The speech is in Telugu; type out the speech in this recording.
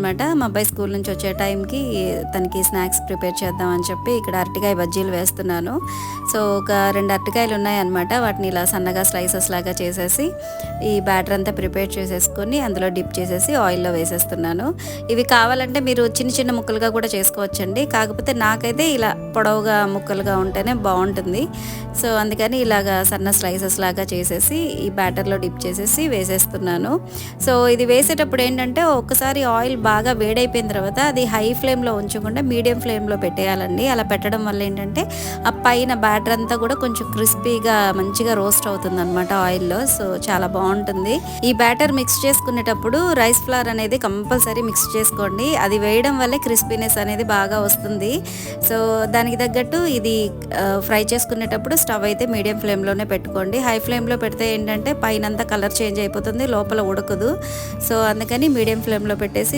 అనమాట. మా అబ్బాయి స్కూల్ నుంచి వచ్చే టైంకి తనకి స్నాక్స్ ప్రిపేర్ చేద్దామని చెప్పి ఇక్కడ అరటికాయ బజ్జీలు వేస్తున్నాను. సో ఒక 2 అరటికాయలు ఉన్నాయన్నమాట. వాటిని ఇలా సన్నగా స్లైసెస్ లాగా చేసేసి ఈ బ్యాటర్ అంతా ప్రిపేర్ చేసేసుకొని అందులో డిప్ చేసేసి ఆయిల్లో వేసేస్తున్నాను. ఇవి కావాలంటే మీరు చిన్న చిన్న ముక్కలుగా కూడా చేసుకోవచ్చండి. కాకపోతే నాకైతే ఇలా పొడవుగా ముక్కలుగా ఉంటేనే బాగుంటుంది. సో అందుకని ఇలాగా సన్న స్లైసెస్ లాగా చేసేసి ఈ బ్యాటర్లో డిప్ చేసేసి వేసేస్తున్నాను. సో ఇది వేసేటప్పుడు ఏంటంటే ఒక్కసారి ఆయిల్ బాగా వేడైపోయిన తర్వాత అది హై ఫ్లేమ్లో ఉంచకుండా మీడియం ఫ్లేమ్లో పెట్టేయాలండి. అలా పెట్టడం వల్ల ఏంటంటే ఆ పైన బ్యాటర్ అంతా కూడా కొంచెం క్రిస్పీగా మంచిగా రోస్ట్ అవుతుంది అనమాట ఆయిల్లో. సో చాలా బాగుంటుంది. ఈ బ్యాటర్ మిక్స్ చేసుకునేటప్పుడు రైస్ ఫ్లవర్ అనేది కంపల్సరీ మిక్స్ చేసుకోండి. అది వేయడం వల్లే క్రిస్పీనెస్ అనేది బాగా వస్తుంది. సో దానికి తగ్గట్టు ఇది ఫ్రై చేసుకునేటప్పుడు స్టవ్ అయితే మీడియం ఫ్లేమ్లోనే పెట్టుకోండి. హై ఫ్లేమ్లో పెడితే ఏంటంటే పైనంతా కలర్ చేంజ్ అయిపోతుంది, లోపల ఉడకదు. సో అందుకని మీడియం ఫ్లేమ్లో పెట్టేసి